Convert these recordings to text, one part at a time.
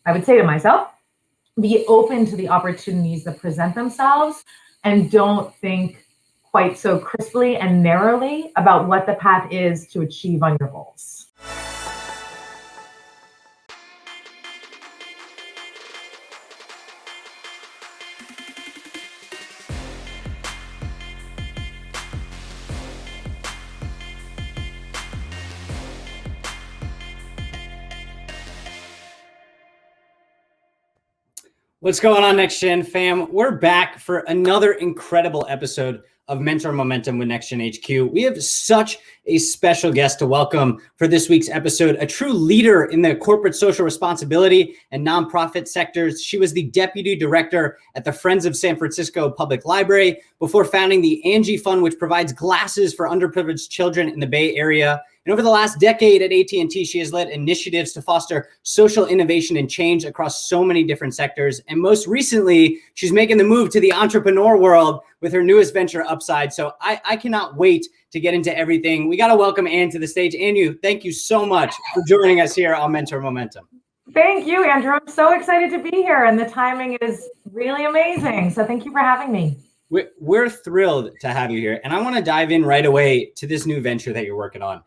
I would say to myself, be open to the opportunities that present themselves and don't think quite so crisply and narrowly about what the path is to achieve on your goals. What's going on, Next Gen fam? We're back for another incredible episode of Mentor Momentum with Next Gen HQ. We have such a special guest to welcome for this week's episode, a true leader in the corporate social responsibility and nonprofit sectors. She was the deputy director at the Friends of San Francisco Public Library before founding the Augie Fund, which provides glasses for underprivileged children in the Bay Area. And over the last decade at AT&T, she has led initiatives to foster social innovation and change across so many different sectors. And most recently, she's making the move to the entrepreneur world with her newest venture, Upside. So I cannot wait to get into everything. We got to welcome Ann to the stage. Ann, thank you so much for joining us here on Mentor Momentum. Thank you, Andrew. I'm so excited to be here, and the timing is really amazing. So thank you for having me. We're thrilled to have you here. And I want to dive in right away to this new venture that you're working on.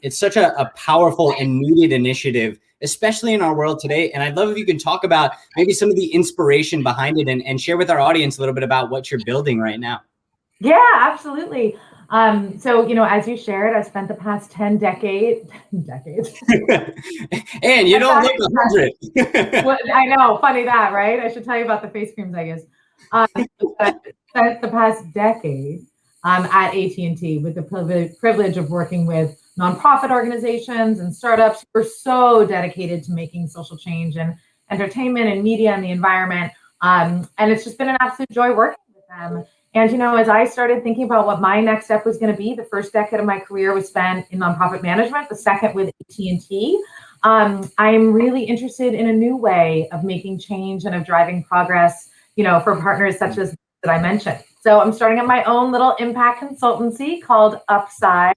It's such a powerful and needed initiative, especially in our world today. And I'd love if you can talk about maybe some of the inspiration behind it and share with our audience a little bit about what you're building right now. Yeah, absolutely. So, as you shared, I spent the past 10 decades. And you don't look 100. Well, I know, funny that, right? I should tell you about the face creams, I guess. I spent the past decade at AT&T with the privilege of working with nonprofit organizations and startups who are so dedicated to making social change in entertainment and media and the environment. And it's just been an absolute joy working with them. And, as I started thinking about what my next step was going to be, the first decade of my career was spent in nonprofit management, the second with AT&T. I'm really interested in a new way of making change and of driving progress, for partners such as that I mentioned. So I'm starting up my own little impact consultancy called Upside.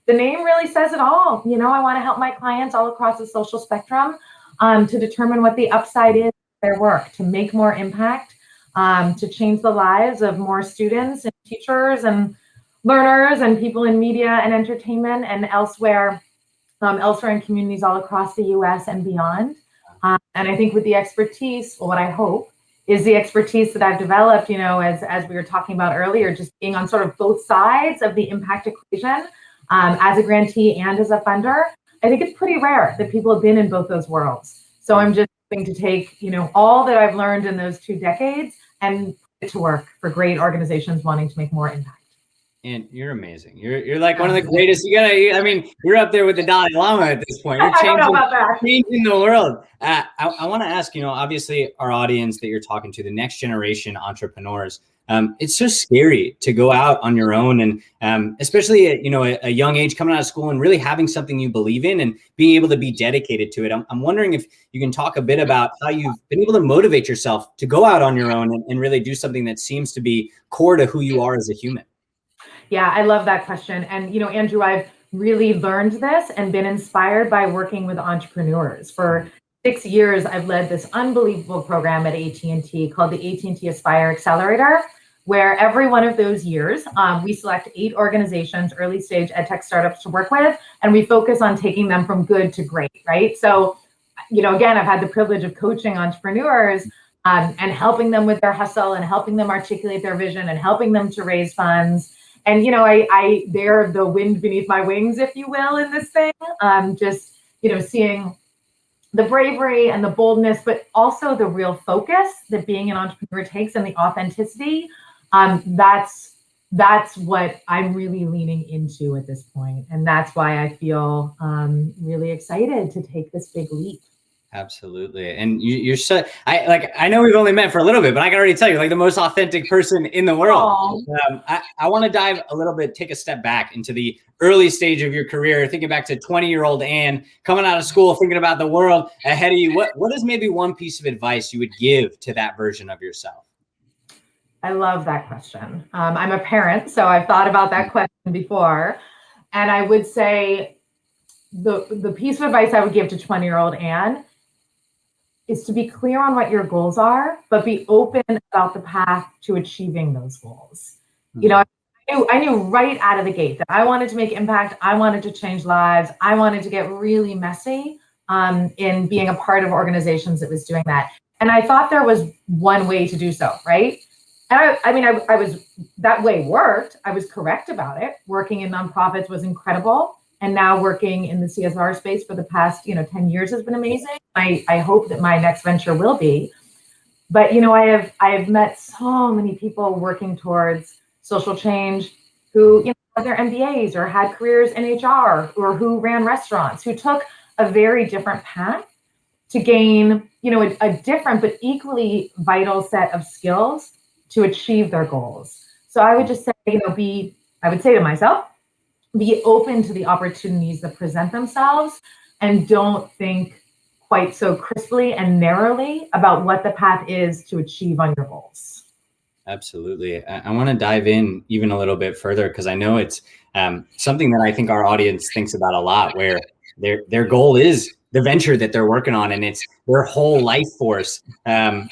The name really says it all. I want to help my clients all across the social spectrum to determine what the upside is of their work, to make more impact, to change the lives of more students and teachers and learners and people in media and entertainment and elsewhere in communities all across the US and beyond. And I think with the expertise, or what I hope, is the expertise that I've developed, as we were talking about earlier, just being on sort of both sides of the impact equation. As a grantee and as a funder, I think it's pretty rare that people have been in both those worlds. So I'm just going to take, all that I've learned in those 2 decades and put it to work for great organizations wanting to make more impact. And you're amazing. You're like one of the greatest. You're up there with the Dalai Lama at this point. You're changing the world. I want to ask, obviously our audience that you're talking to, the next generation entrepreneurs, it's so scary to go out on your own. And especially at, a young age, coming out of school and really having something you believe in and being able to be dedicated to it. I'm wondering if you can talk a bit about how you've been able to motivate yourself to go out on your own and really do something that seems to be core to who you are as a human. Yeah, I love that question. And, Andrew, I've really learned this and been inspired by working with entrepreneurs. For 6 years, I've led this unbelievable program at AT&T called the AT&T Aspire Accelerator, where every one of those years, we select 8 organizations, early stage ed tech startups to work with, and we focus on taking them from good to great, right? So, again, I've had the privilege of coaching entrepreneurs and helping them with their hustle and helping them articulate their vision and helping them to raise funds. And, they're the wind beneath my wings, if you will, in this thing. Just, seeing the bravery and the boldness, but also the real focus that being an entrepreneur takes and the authenticity. That's what I'm really leaning into at this point. And that's why I feel really excited to take this big leap. Absolutely. And you're so, I know we've only met for a little bit, but I can already tell you're like the most authentic person in the world. I want to dive a little bit, take a step back into the early stage of your career, thinking back to 20-year-old Ann coming out of school, thinking about the world ahead of you. What is maybe one piece of advice you would give to that version of yourself? I love that question. I'm a parent, so I've thought about that question before. And I would say the piece of advice I would give to 20-year-old Ann is to be clear on what your goals are, but be open about the path to achieving those goals. You know, I knew right out of the gate that I wanted to make impact. I wanted to change lives. I wanted to get really messy in being a part of organizations that was doing that. And I thought there was one way to do so, right? And I was, that way worked. I was correct about it. Working in nonprofits was incredible. And now working in the CSR space for the past, 10 years has been amazing. I hope that my next venture will be. But, I have met so many people working towards social change who, had their MBAs or had careers in HR or who ran restaurants, who took a very different path to gain, a different but equally vital set of skills to achieve their goals. So I would just say, I would say to myself, be open to the opportunities that present themselves and don't think quite so crisply and narrowly about what the path is to achieve on your goals. Absolutely. I want to dive in even a little bit further because I know it's something that I think our audience thinks about a lot, where their goal is the venture that they're working on, and it's their whole life force. And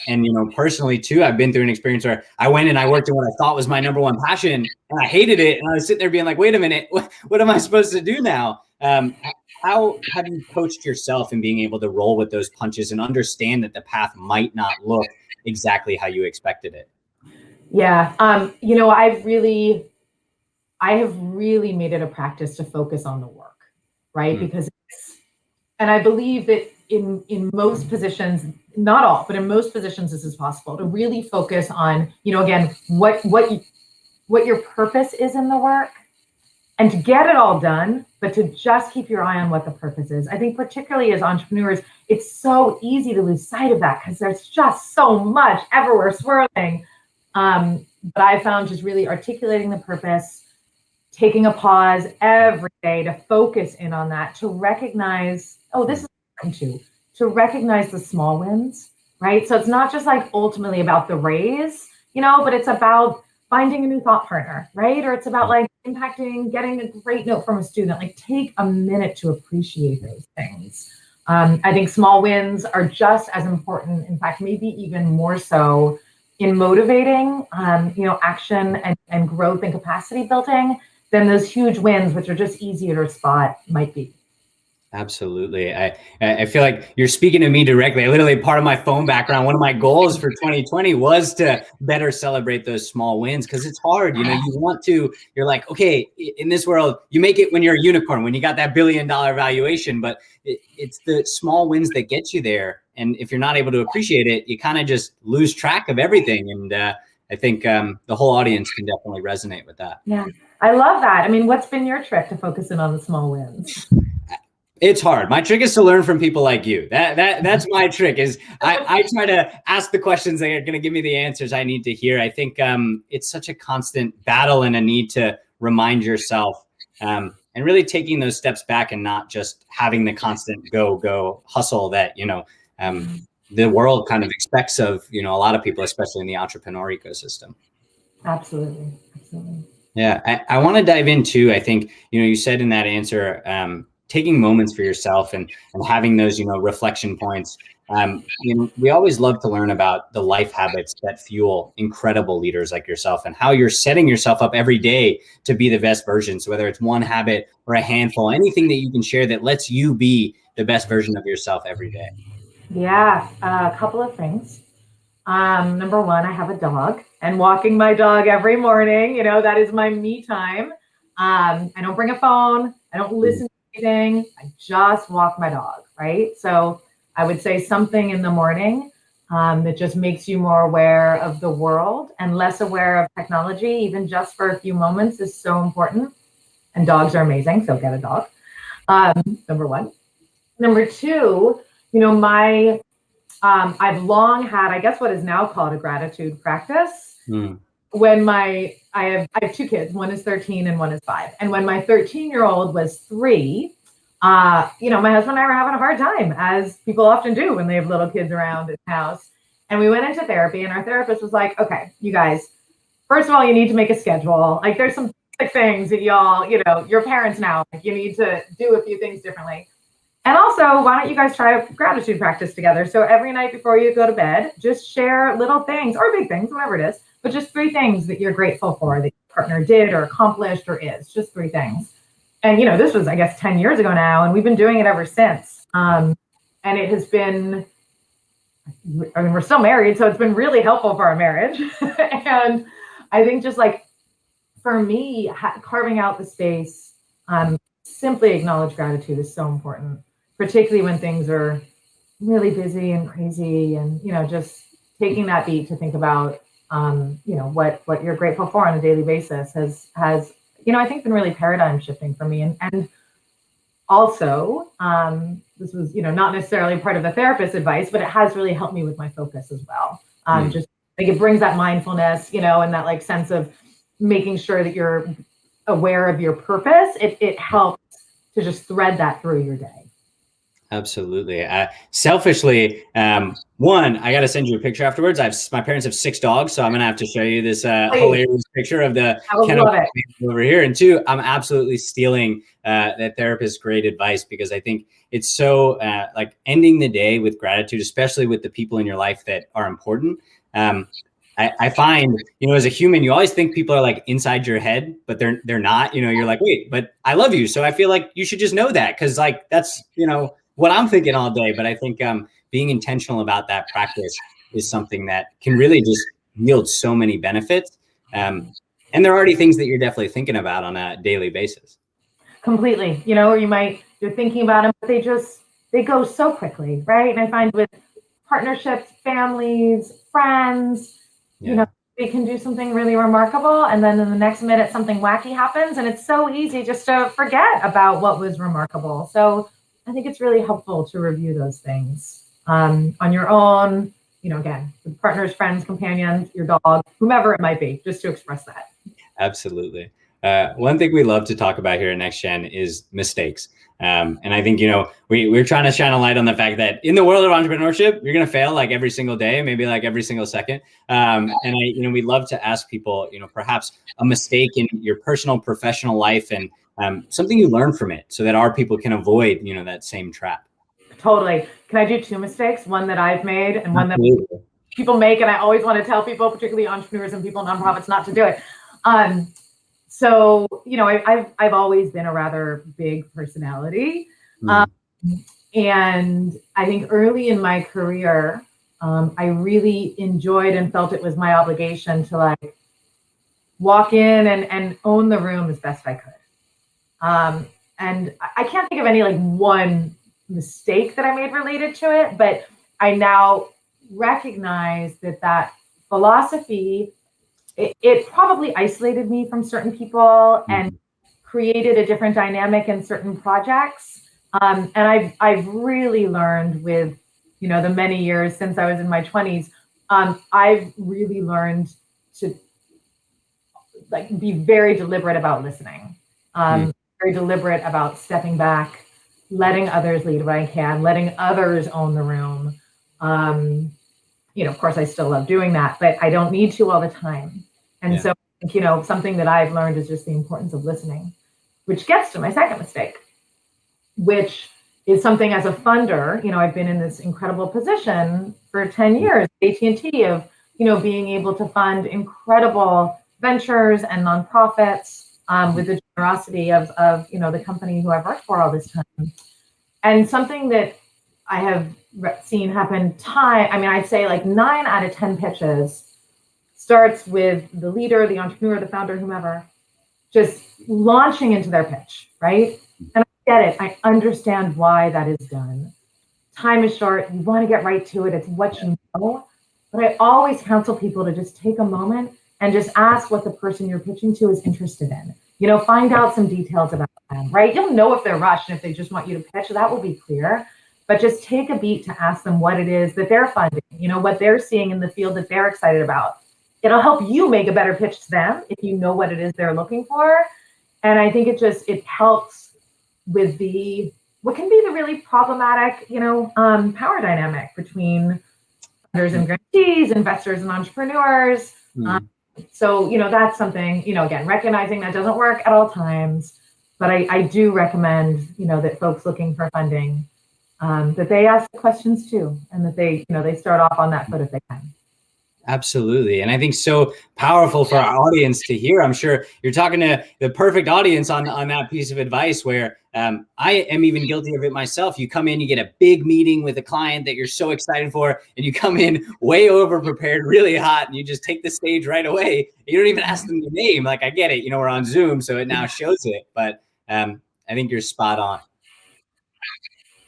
personally too, I've been through an experience where I went and I worked in what I thought was my number one passion, and I hated it. And I was sitting there being like, "Wait a minute, what am I supposed to do now?" How have you coached yourself in being able to roll with those punches and understand that the path might not look exactly how you expected it? Yeah, I have really made it a practice to focus on the work, right? Because and I believe that in most positions, not all, but in most positions, this is possible to really focus on, again, what your purpose is in the work, and to get it all done, but to just keep your eye on what the purpose is. I think particularly as entrepreneurs, it's so easy to lose sight of that because there's just so much everywhere swirling. But I found just really articulating the purpose, taking a pause every day to focus in on that, to recognize, this is important to recognize the small wins, right? So it's not just like ultimately about the raise, but it's about finding a new thought partner, right? Or it's about like impacting, getting a great note from a student. Like take a minute to appreciate those things. I think small wins are just as important, in fact, maybe even more so in motivating, action and growth and capacity building than those huge wins, which are just easier to spot, might be. Absolutely. I feel like you're speaking to me directly. Literally, part of my phone background, one of my goals for 2020 was to better celebrate those small wins, because it's hard. You're like, okay, in this world, you make it when you're a unicorn, when you got that $1 billion valuation, but it's the small wins that get you there. And if you're not able to appreciate it, you kind of just lose track of everything. And I think the whole audience can definitely resonate with that. Yeah, I love that. I mean, what's been your trick to focus in on the small wins? It's hard. My trick is to learn from people like you. That's my trick. Is I try to ask the questions that are going to give me the answers I need to hear. I think it's such a constant battle and a need to remind yourself, and really taking those steps back and not just having the constant go hustle that the world kind of expects of a lot of people, especially in the entrepreneur ecosystem. Absolutely. Yeah, I want to dive into. I think you said in that answer. Taking moments for yourself and having those, reflection points. We always love to learn about the life habits that fuel incredible leaders like yourself and how you're setting yourself up every day to be the best version. So whether it's one habit or a handful, anything that you can share that lets you be the best version of yourself every day. Yeah, a couple of things. Number one, I have a dog, and walking my dog every morning, that is my me time. I don't bring a phone. I don't listen to anything. I just walk my dog, right? So I would say something in the morning that just makes you more aware of the world and less aware of technology, even just for a few moments, is so important. And dogs are amazing, so get a dog. Number one. Number two, I've long had, I guess, what is now called a gratitude practice. When I have two kids, one is 13 and one is 5. And when my 13-year-old was 3, my husband and I were having a hard time, as people often do when they have little kids around in the house. And we went into therapy, and our therapist was like, okay, you guys, first of all, you need to make a schedule. Like there's some basic things that y'all, your parents now, like, you need to do a few things differently. And also, why don't you guys try a gratitude practice together? So every night before you go to bed, just share little things or big things, whatever it is, but just 3 things that you're grateful for that your partner did or accomplished or is, just 3 things. And, this was, I guess, 10 years ago now, and we've been doing it ever since. And it has been, I mean, we're still married, so it's been really helpful for our marriage. And I think just like, for me, carving out the space, simply acknowledge gratitude is so important, particularly when things are really busy and crazy, and just taking that beat to think about what you're grateful for on a daily basis has I think been really paradigm shifting for me. And also, this was not necessarily part of the therapist's advice, but it has really helped me with my focus as well. Just like it brings that mindfulness, and that like sense of making sure that you're aware of your purpose. It helps to just thread that through your day. Absolutely. Selfishly, one, I got to send you a picture afterwards. My parents have 6 dogs, so I'm going to have to show you this hilarious picture of the kennel over here. And 2, I'm absolutely stealing that therapist's great advice, because I think it's so like ending the day with gratitude, especially with the people in your life that are important. I find, as a human, you always think people are like inside your head, but they're not. You're like, wait, but I love you, so I feel like you should just know that, because like that's what I'm thinking all day. But I think being intentional about that practice is something that can really just yield so many benefits. And there are already things that you're definitely thinking about on a daily basis. Completely, or you're thinking about them, but they go so quickly, right? And I find with partnerships, families, friends, we can do something really remarkable, and then in the next minute something wacky happens, and it's so easy just to forget about what was remarkable. So I think it's really helpful to review those things on your own, again, with partners, friends, companions, your dog, whomever it might be, just to express that. Absolutely. One thing we love to talk about here at Next Gen is mistakes. And I think, we're trying to shine a light on the fact that in the world of entrepreneurship, you're going to fail like every single day, maybe like every single second. And we love to ask people, perhaps a mistake in your personal, professional life, and something you learn from it, so that our people can avoid, that same trap. Totally. Can I do 2 mistakes? One that I've made and one that people make. And I always want to tell people, particularly entrepreneurs and people, nonprofits, not to do it. So, I've always been a rather big personality. And I think early in my career, I really enjoyed and felt it was my obligation to like walk in and own the room as best I could. And I can't think of any like one mistake that I made related to it, but I now recognize that philosophy, it probably isolated me from certain people and created a different dynamic in certain projects. And I've really learned with, the many years since I was in my 20s, I've really learned to like be very deliberate about listening, very deliberate about stepping back, letting others lead what I can, letting others own the room. Of course, I still love doing that, but I don't need to all the time. And so, something that I've learned is just the importance of listening, which gets to my second mistake, which is something as a funder, I've been in this incredible position for 10 years, AT&T, of, being able to fund incredible ventures and nonprofits with the generosity of the company who I've worked for all this time. And something that I have seen happen I'd say like 9 out of 10 pitches starts with the leader, the entrepreneur, the founder, whomever, just launching into their pitch, right? And I get it. I understand why that is done. Time is short. You want to get right to it. It's what you know. But I always counsel people to just take a moment and just ask what the person you're pitching to is interested in. Find out some details about them, right? You'll know if they're rushed and if they just want you to pitch, that will be clear. But just take a beat to ask them what it is that they're funding, what they're seeing in the field that they're excited about. It'll help you make a better pitch to them if you know what it is they're looking for. And I think it helps with what can be the really problematic, power dynamic between funders and grantees, investors and entrepreneurs. So, that's something, again, recognizing that doesn't work at all times, but I do recommend, that folks looking for funding that they ask questions too, and that they start off on that foot if they can. Absolutely. And I think so powerful for our audience to hear. I'm sure you're talking to the perfect audience on that piece of advice where I am even guilty of it myself. You come in, you get a big meeting with a client that you're so excited for, and you come in way over prepared, really hot, and you just take the stage right away. You don't even ask them the name. Like, I get it. We're on Zoom, so it now shows it. But I think you're spot on.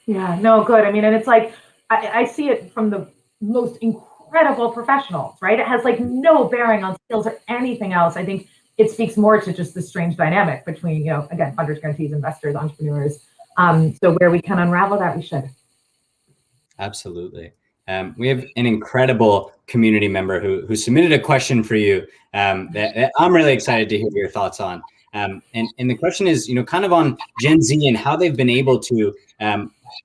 Yeah, no, good. I mean, and it's like, I see it from the most incredible professionals, right? It has like no bearing on skills or anything else. I think it speaks more to just the strange dynamic between, again, funders, grantees, investors, entrepreneurs. So where we can unravel that, we should. Absolutely. We have an incredible community member who submitted a question for you that I'm really excited to hear your thoughts on. And the question is, kind of on Gen Z and how they've been able to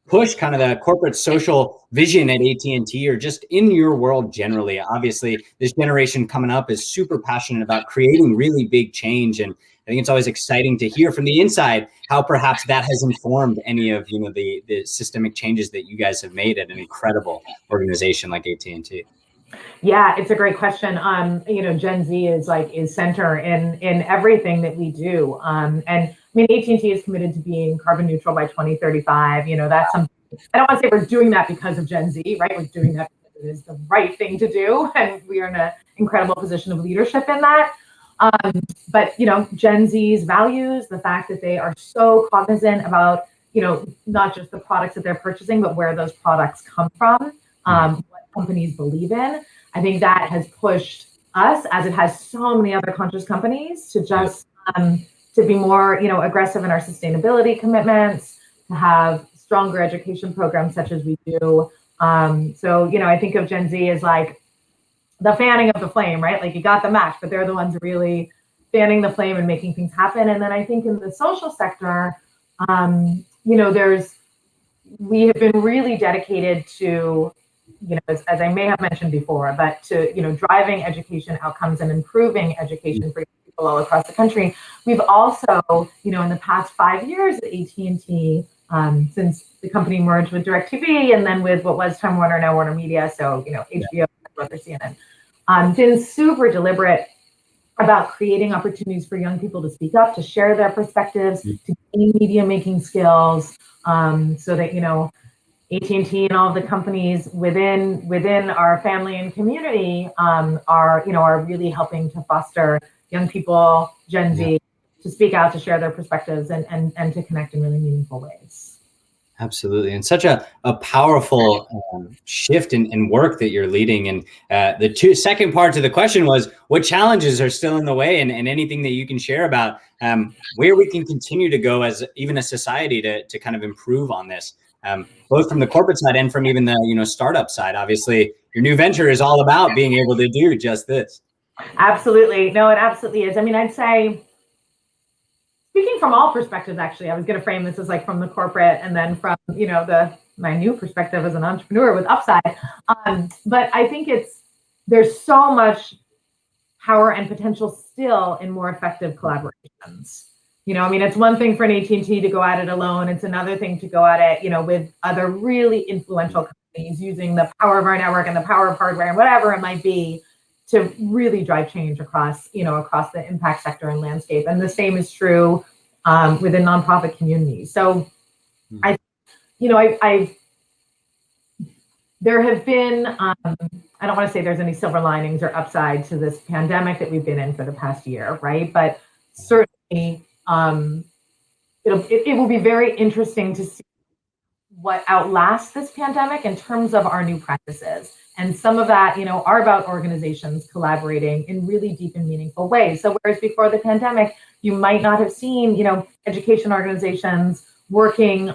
push kind of the corporate social vision at AT&T or just in your world generally. Obviously, this generation coming up is super passionate about creating really big change. And I think it's always exciting to hear from the inside how perhaps that has informed any of the systemic changes that you guys have made at an incredible organization like AT&T. Yeah, it's a great question. Gen Z is center in everything that we do. And I mean, AT&T is committed to being carbon neutral by 2035. That's something, I don't want to say we're doing that because of Gen Z, right? We're doing that because it is the right thing to do. And we are in an incredible position of leadership in that. But Gen Z's values, the fact that they are so cognizant about, not just the products that they're purchasing, but where those products come from, what companies believe in. I think that has pushed us, as it has so many other conscious companies, to just to be more, aggressive in our sustainability commitments, to have stronger education programs such as we do. So I think of Gen Z as like the fanning of the flame, right? Like you got the match, but they're the ones really fanning the flame and making things happen. And then I think in the social sector, we have been really dedicated to, as I may have mentioned before, but to, driving education outcomes and improving education for people all across the country. We've also, in the past 5 years at AT&T, since the company merged with DirecTV and then with what was Time Warner, now Warner Media, so, HBO, brother CNN, been super deliberate about creating opportunities for young people to speak up, to share their perspectives, to gain media making skills, so that, AT&T and all of the companies within our family and community are really helping to foster young people, Gen Z, to speak out, to share their perspectives, and to connect in really meaningful ways. Absolutely. And such a powerful shift in work that you're leading. And the second part to the question was, what challenges are still in the way, and anything that you can share about where we can continue to go as even a society to kind of improve on this, both from the corporate side and from even the startup side. Obviously, your new venture is all about being able to do just this. Absolutely. No, it absolutely is. I mean, I'd say, speaking from all perspectives, actually, I was going to frame this as like from the corporate and then from, my new perspective as an entrepreneur with upside. But I think there's so much power and potential still in more effective collaborations. It's one thing for an AT&T to go at it alone. It's another thing to go at it, with other really influential companies using the power of our network and the power of hardware and whatever it might be to really drive change across the impact sector and landscape. And the same is true within nonprofit communities. So there have been, I don't want to say there's any silver linings or upside to this pandemic that we've been in for the past year, right? But certainly it will be very interesting to see what outlasts this pandemic in terms of our new practices. And some of that, are about organizations collaborating in really deep and meaningful ways. So whereas before the pandemic, you might not have seen, education organizations working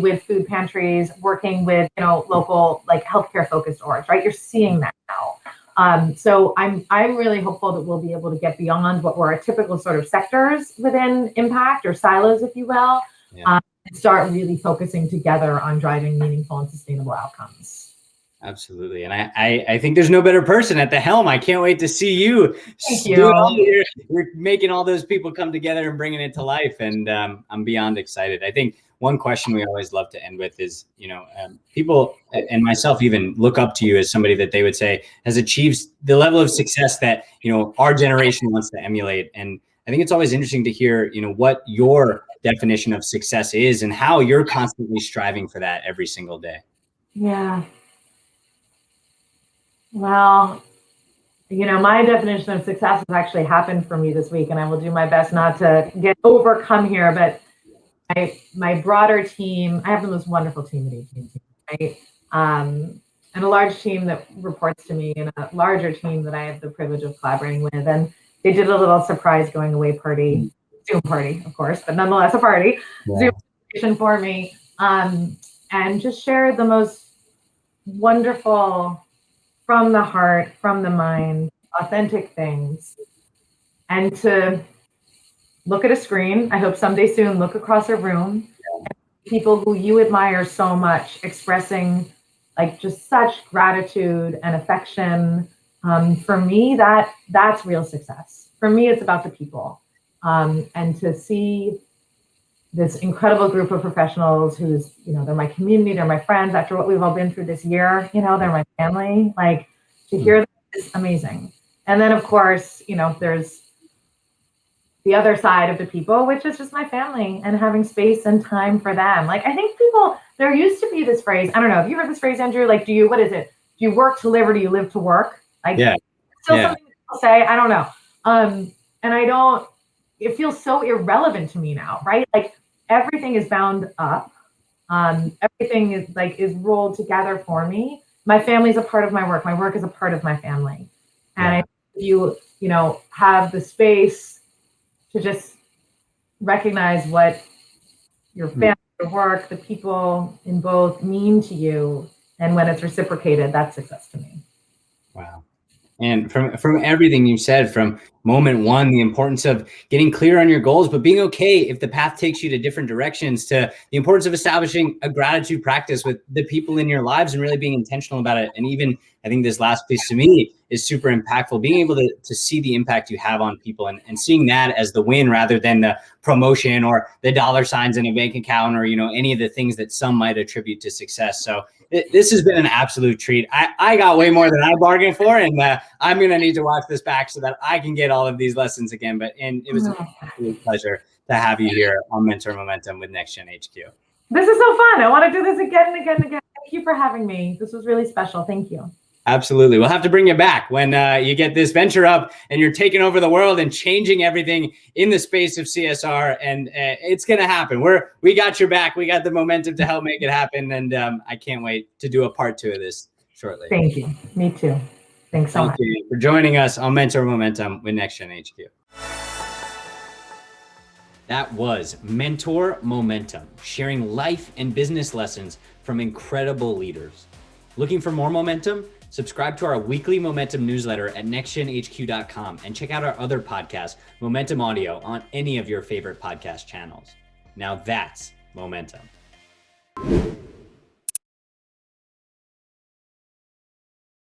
with food pantries, working with, local like healthcare focused orgs, right? You're seeing that now. So I'm really hopeful that we'll be able to get beyond what were our typical sort of sectors within impact or silos, if you will, and start really focusing together on driving meaningful and sustainable outcomes. Absolutely. And I think there's no better person at the helm. I can't wait to see you Thank do it all. you. You're making all those people come together and bringing it to life. And I'm beyond excited. I think one question we always love to end with is, people and myself even look up to you as somebody that they would say has achieved the level of success that, our generation wants to emulate. And I think it's always interesting to hear, what your definition of success is and how you're constantly striving for that every single day. Yeah. Well, my definition of success has actually happened for me this week, and I will do my best not to get overcome here. But my broader team, I have the most wonderful team at AT&T, right? And a large team that reports to me, and a larger team that I have the privilege of collaborating with. And they did a little surprise going away party, Zoom party, of course, but nonetheless a party, yeah. Zoom for me, and just shared the most wonderful, from the heart, from the mind, authentic things. And to look at a screen, I hope someday soon, look across a room, and people who you admire so much expressing like just such gratitude and affection. For me, that's real success. For me, it's about the people. And to see this incredible group of professionals who's, they're my community, they're my friends after what we've all been through this year, they're my family, like to hear that is amazing. And then of course, there's the other side of the people, which is just my family and having space and time for them. Like, I think there used to be this phrase, I don't know, have you heard this phrase, Andrew? Like, what is it? Do you work to live or do you live to work? Like, yeah. Something people say, I don't know. And it feels so irrelevant to me now, right? Like everything is bound up. Everything is rolled together for me. My family is a part of my work. My work is a part of my family. And you have the space to just recognize what your family, your work, the people in both mean to you. And when it's reciprocated, that's success to me. Wow. And from everything you said, from moment one, the importance of getting clear on your goals, but being okay if the path takes you to different directions, to the importance of establishing a gratitude practice with the people in your lives and really being intentional about it. And even I think this last piece to me is super impactful, being able to see the impact you have on people and seeing that as the win rather than the promotion or the dollar signs in a bank account or, any of the things that some might attribute to success. So this has been an absolute treat. I got way more than I bargained for, and I'm going to need to watch this back so that I can get all of these lessons again. And it was an absolute pleasure to have you here on Mentor Momentum with NextGen HQ. This is so fun. I want to do this again and again and again. Thank you for having me. This was really special. Thank you. Absolutely. We'll have to bring you back when you get this venture up and you're taking over the world and changing everything in the space of CSR. And it's going to happen. We got your back. We got the momentum to help make it happen. And I can't wait to do a part 2 of this shortly. Thank you. Me too. Thanks so much. Thank you for joining us on Mentor Momentum with NextGen HQ. That was Mentor Momentum, sharing life and business lessons from incredible leaders. Looking for more momentum? Subscribe to our weekly Momentum newsletter at nextgenhq.com and check out our other podcast, Momentum Audio, on any of your favorite podcast channels. Now that's momentum.